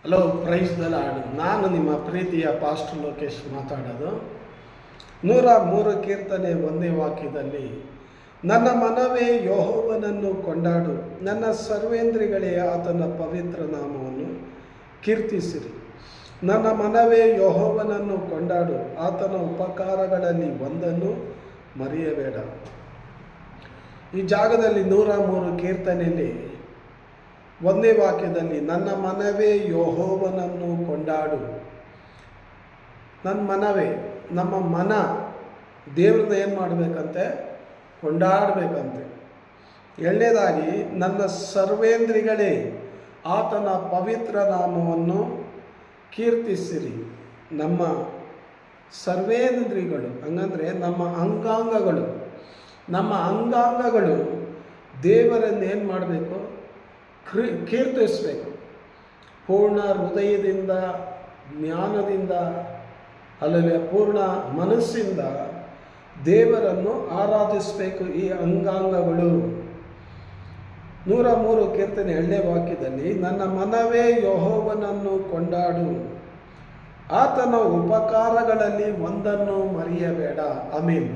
Hello, praise the lord. ನಾನು ನಿಮ್ಮ ಪ್ರೀತಿಯ ಪಾಸ್ಟರ್ ಲೋಕೇಶ್ ಮಾತಾಡೋದು. 103 ಕೀರ್ತನೆ 1ನೇ ವಾಕ್ಯದಲ್ಲಿ, ನನ್ನ ಮನವೇ ಯೆಹೋವನನ್ನು ಕೊಂಡಾಡು, ನನ್ನ ಸರ್ವೇಂದ್ರಿಗಳೇ ಆತನ ಪವಿತ್ರ ನಾಮವನ್ನು ಕೀರ್ತಿಸಿರಿ. ನನ್ನ ಮನವೇ ಯೆಹೋವನನ್ನು ಕೊಂಡಾಡು, ಆತನ ಉಪಕಾರಗಳಲ್ಲಿ ಒಂದನ್ನು ಮರೆಯಬೇಡ. ಈ ಜಾಗದಲ್ಲಿ 103 ಕೀರ್ತನೆಯಲ್ಲಿ 1ನೇ ವಾಕ್ಯದಲ್ಲಿ, ನನ್ನ ಮನವೇ ಯೆಹೋವನನ್ನು ಕೊಂಡಾಡು. ನನ್ನ ಮನವೇ, ನಮ್ಮ ಮನ ದೇವ್ರನ್ನ ಏನು ಮಾಡಬೇಕಂತೆ? ಕೊಂಡಾಡಬೇಕಂತೆ. ಎರಡನೇದಾಗಿ, ನನ್ನ ಸರ್ವೇಂದ್ರಿಗಳೇ ಆತನ ಪವಿತ್ರ ನಾಮವನ್ನು ಕೀರ್ತಿಸಿರಿ. ನಮ್ಮ ಸರ್ವೇಂದ್ರಿಗಳು ಹಂಗಂದರೆ ನಮ್ಮ ಅಂಗಾಂಗಗಳು ದೇವರನ್ನು ಏನು ಮಾಡಬೇಕು? ಕೀರ್ತಿಸಬೇಕು. ಪೂರ್ಣ ಹೃದಯದಿಂದ, ಜ್ಞಾನದಿಂದ, ಅಲ್ಲದೆ ಪೂರ್ಣ ಮನಸ್ಸಿಂದ ದೇವರನ್ನು ಆರಾಧಿಸಬೇಕು ಈ ಅಂಗಾಂಗಗಳು. 103 ಕೀರ್ತನೆ 2ನೇ ವಾಕ್ಯದಲ್ಲಿ, ನನ್ನ ಮನವೇ ಯೆಹೋವನನ್ನು ಕೊಂಡಾಡು, ಆತನ ಉಪಕಾರಗಳಲ್ಲಿ ಒಂದನ್ನು ಮರೆಯಬೇಡ. ಆಮೆನ್.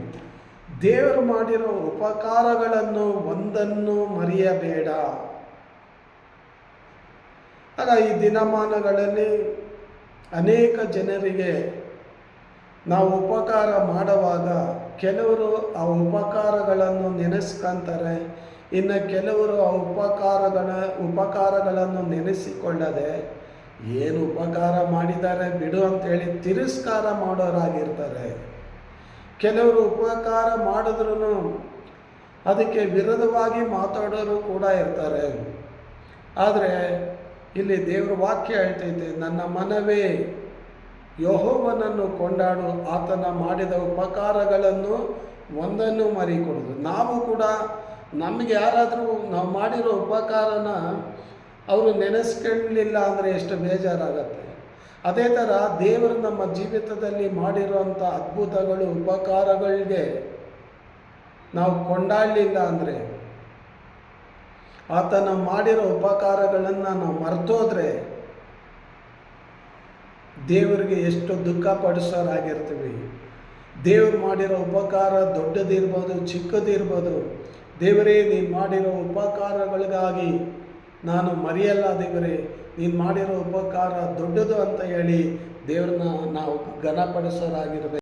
ದೇವರು ಮಾಡಿರೋ ಉಪಕಾರಗಳನ್ನು ಒಂದನ್ನು ಮರೆಯಬೇಡ. ಆಗ ಈ ದಿನಮಾನಗಳಲ್ಲಿ ಅನೇಕ ಜನರಿಗೆ ನಾವು ಉಪಕಾರ ಮಾಡುವಾಗ ಕೆಲವರು ಆ ಉಪಕಾರಗಳನ್ನು ನೆನೆಸ್ಕೊಂತಾರೆ, ಇನ್ನು ಕೆಲವರು ಆ ಉಪಕಾರಗಳನ್ನು ನೆನೆಸಿಕೊಳ್ಳದೆ ಏನು ಉಪಕಾರ ಮಾಡಿದ್ದಾರೆ ಬಿಡು ಅಂತೇಳಿ ತಿರಸ್ಕಾರ ಮಾಡೋರಾಗಿರ್ತಾರೆ. ಕೆಲವರು ಉಪಕಾರ ಮಾಡಿದ್ರೂ ಅದಕ್ಕೆ ವಿರೋಧವಾಗಿ ಮಾತಾಡೋರು ಕೂಡ ಇರ್ತಾರೆ. ಆದರೆ ಇಲ್ಲಿ ದೇವರ ವಾಕ್ಯ ಹೇಳ್ತೈತೆ, ನನ್ನ ಮನವೇ ಯೆಹೋವನನ್ನು ಕೊಂಡಾಡು, ಆತನ ಮಾಡಿದ ಉಪಕಾರಗಳನ್ನು ಒಂದನ್ನು ಮರೆಯಕೂಡದು. ನಾವು ಕೂಡ ನಮಗೆ ಯಾರಾದರೂ ನಾವು ಮಾಡಿರೋ ಉಪಕಾರನ ಅವರು ನೆನೆಸ್ಕೊಳ್ಳಲಿಲ್ಲ ಅಂದರೆ ಎಷ್ಟು ಬೇಜಾರಾಗತ್ತೆ. ಅದೇ ಥರ ದೇವರು ನಮ್ಮ ಜೀವಿತದಲ್ಲಿ ಮಾಡಿರೋಂಥ ಅದ್ಭುತಗಳು, ಉಪಕಾರಗಳಿಗೆ ನಾವು ಕೊಂಡಾಡಲಿಲ್ಲ ಅಂದರೆ, ಆತನ ಮಾಡಿರೋ ಉಪಕಾರಗಳನ್ನು ನಾವು ಮರ್ತೋದ್ರೆ ದೇವರಿಗೆ ಎಷ್ಟು ದುಃಖ ಪಡಿಸೋರಾಗಿರ್ತೀವಿ. ದೇವರು ಮಾಡಿರೋ ಉಪಕಾರ ದೊಡ್ಡದಿರ್ಬೋದು, ಚಿಕ್ಕದಿರ್ಬೋದು. ದೇವರೇ, ನೀನು ಮಾಡಿರೋ ಉಪಕಾರಗಳಿಗಾಗಿ ನಾನು ಮರೆಯಲ್ಲ. ದೇವರೇ, ನೀನು ಮಾಡಿರೋ ಉಪಕಾರ ದೊಡ್ಡದು ಅಂತ ಹೇಳಿ ದೇವ್ರನ್ನ ನಾವು ಘನಪಡಿಸೋರಾಗಿರ್ಬೇಕು.